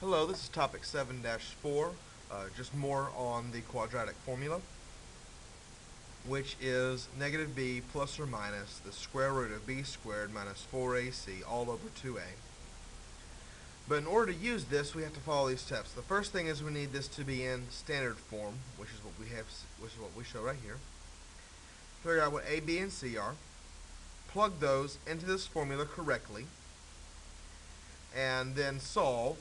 Hello, this is topic 7-4, just more on the quadratic formula, which is negative b plus or minus the square root of b squared minus 4ac all over 2a. But in order to use this, we have to follow these steps. The first thing is we need this to be in standard form, which is what we show right here. Figure out what a, b, and c are. Plug those into this formula correctly, and then solve.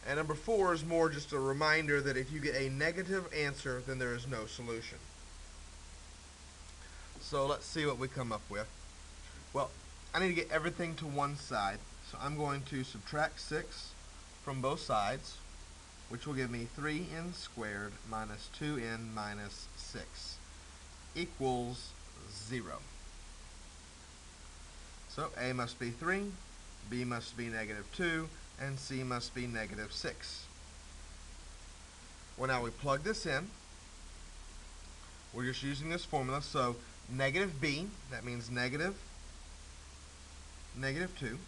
And number 4 is more just a reminder that if you get a negative answer, then there is no solution. So let's see what we come up with. Well, I need to get everything to one side, so I'm going to subtract 6 from both sides, which will give me 3n squared minus 2n minus 6 equals 0. So a must be 3, b must be negative 2, and c must be negative 6. Well, now we plug this in. We're just using this formula, so negative b, that means negative 2,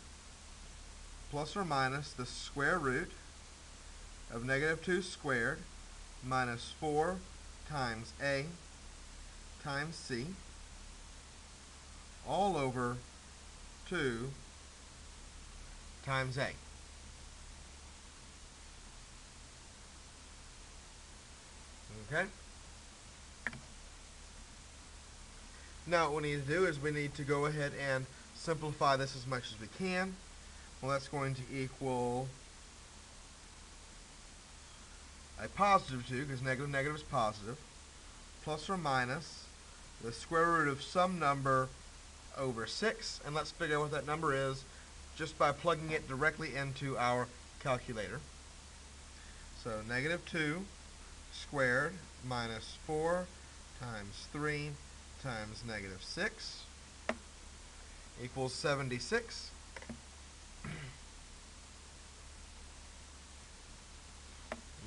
plus or minus the square root of negative 2 squared minus 4 times a times c all over 2 times a. Okay? Now what we need to do is we need to go ahead and simplify this as much as we can. Well, that's going to equal a positive 2, because negative is positive, plus or minus the square root of some number over 6. And let's figure out what that number is just by plugging it directly into our calculator. So negative 2 squared minus 4 times 3 times negative 6 equals 76.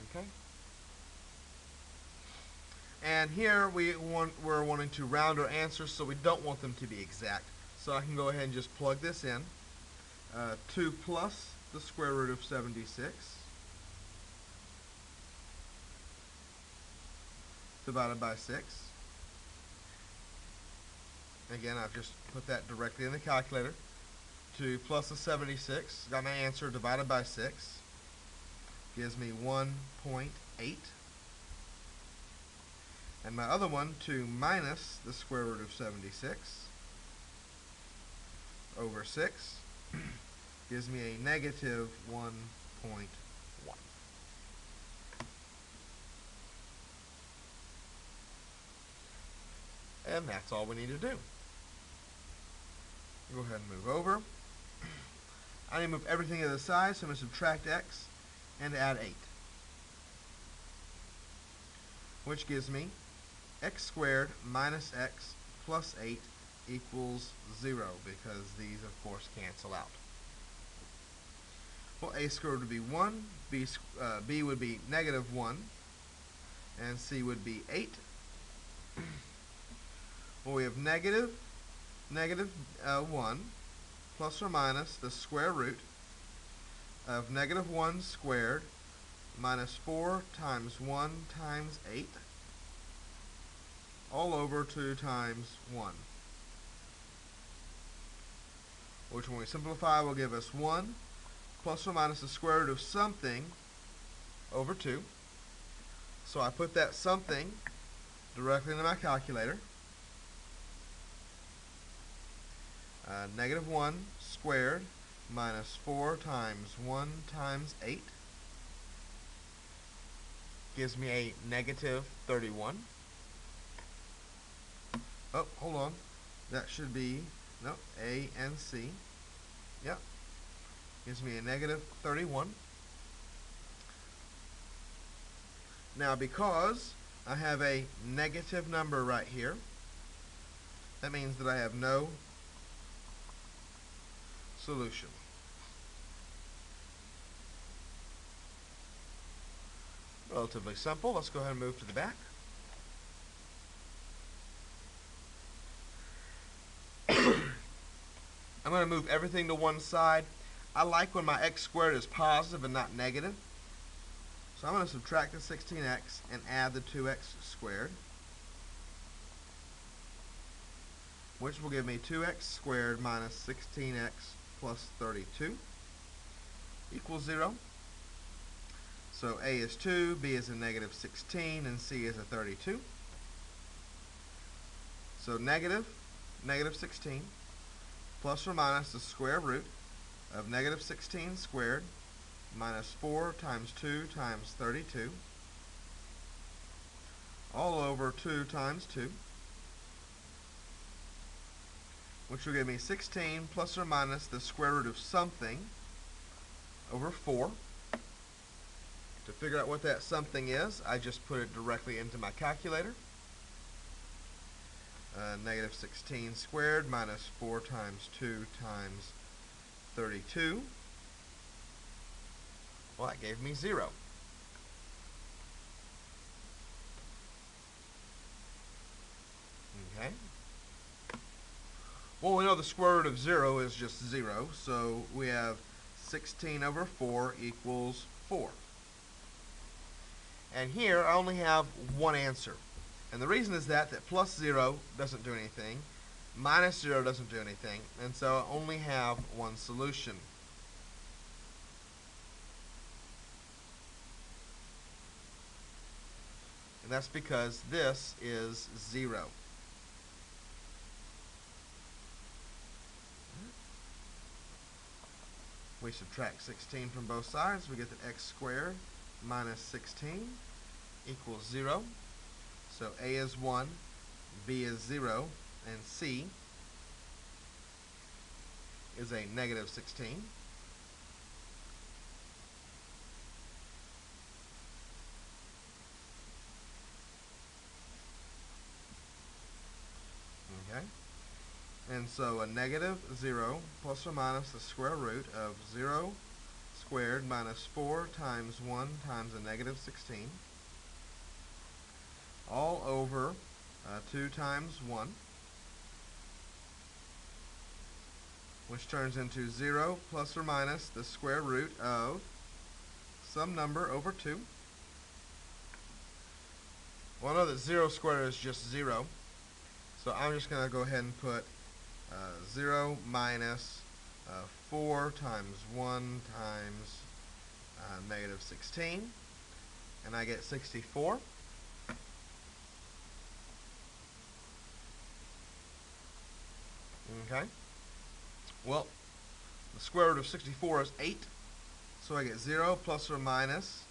Okay. And here we're wanting to round our answers, so we don't want them to be exact. So I can go ahead and just plug this in. 2 plus the square root of 76 divided by 6. Again, I've just put that directly in the calculator. 2 plus the 76, got my answer, divided by 6, gives me 1.8. And my other one, 2 minus the square root of 76 over 6, gives me a negative 1.1. And that's all we need to do. Go ahead and move over. I need to move everything to the side, so I'm going to subtract x and add 8. Which gives me x squared minus x plus 8 equals 0, because these, of course, cancel out. Well, a squared would be 1, b would be negative 1, and c would be 8. Well, we have negative 1 plus or minus the square root of negative 1 squared minus 4 times 1 times 8 all over 2 times 1. Which, when we simplify, will give us 1 plus or minus the square root of something over 2. So I put that something directly into my calculator. Negative 1 squared minus 4 times 1 times 8 gives me a negative 31. Oh, hold on. That should be, no, A and C. Yep. Gives me a negative 31. Now, because I have a negative number right here, that means that I have no solution. Relatively simple. Let's go ahead and move to the back. I'm going to move everything to one side. I like when my x squared is positive and not negative, So I'm going to subtract the 16x and add the 2x squared, which will give me 2x squared minus 16x plus 32 equals 0. So a is 2, b is a negative 16, and c is a 32. So negative 16 plus or minus the square root of negative 16 squared minus 4 times 2 times 32 all over 2 times 2, which will give me 16 plus or minus the square root of something over 4. To figure out what that something is, I just put it directly into my calculator. Negative 16 squared minus 4 times 2 times 32. Well, that gave me 0. Okay. Well, we know the square root of 0 is just 0, so we have 16 over 4 equals 4. And here I only have one answer. And the reason is that plus 0 doesn't do anything, minus 0 doesn't do anything, and so I only have one solution. And that's because this is 0. We subtract 16 from both sides. We get that x squared minus 16 equals 0. So a is 1, b is 0, and c is a negative 16. Okay. And so a negative 0 plus or minus the square root of 0 squared minus 4 times 1 times a negative 16 all over 2 times 1, which turns into 0 plus or minus the square root of some number over 2. Well, I know that 0 squared is just 0, so I'm just going to go ahead and put 0 minus 4 times 1 times negative 16, and I get 64. Okay. Well, the square root of 64 is 8, so I get 0 plus or minus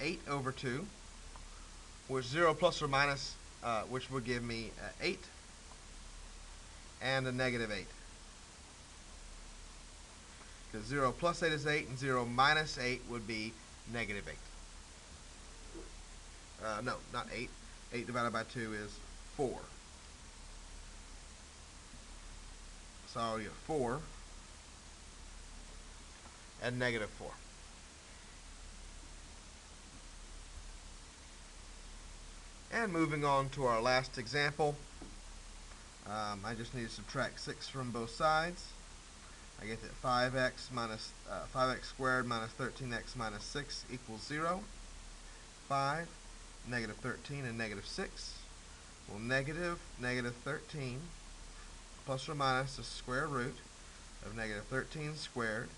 8 over 2, which 0 plus or minus, which would give me 8, and a negative 8. Because 0 plus 8 is 8, and 0 minus 8 would be negative 8. No, not 8. 8 divided by 2 is 4. So I'll get 4 and negative 4. And moving on to our last example, I just need to subtract 6 from both sides. I get that 5x squared minus 13x minus 6 equals 0. 5, negative 13, and negative 6. Well, negative 13 plus or minus the square root of negative 13 squared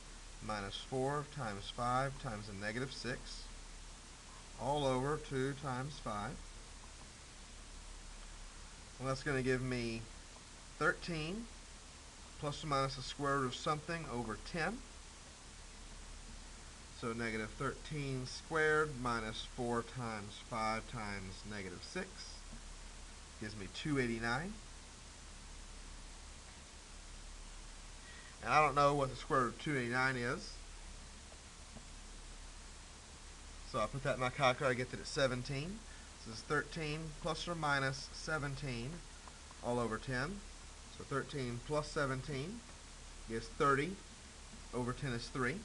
minus 4 times 5 times a negative 6 all over 2 times 5. Well, that's going to give me 13 plus or minus the square root of something over 10. So negative 13 squared minus 4 times 5 times negative 6 gives me 289. And I don't know what the square root of 289 is. So I put that in my calculator, I get that it's 17. This is 13 plus or minus 17 all over 10. So 13 plus 17 gives 30 over 10 is 3.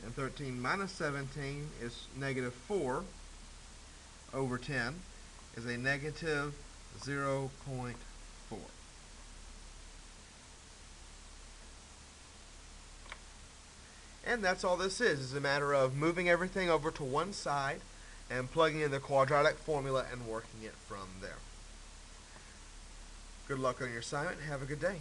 And 13 minus 17 is negative 4 over 10 is a negative 0.4. And that's all this is. It's a matter of moving everything over to one side and plugging in the quadratic formula and working it from there. Good luck on your assignment. Have a good day.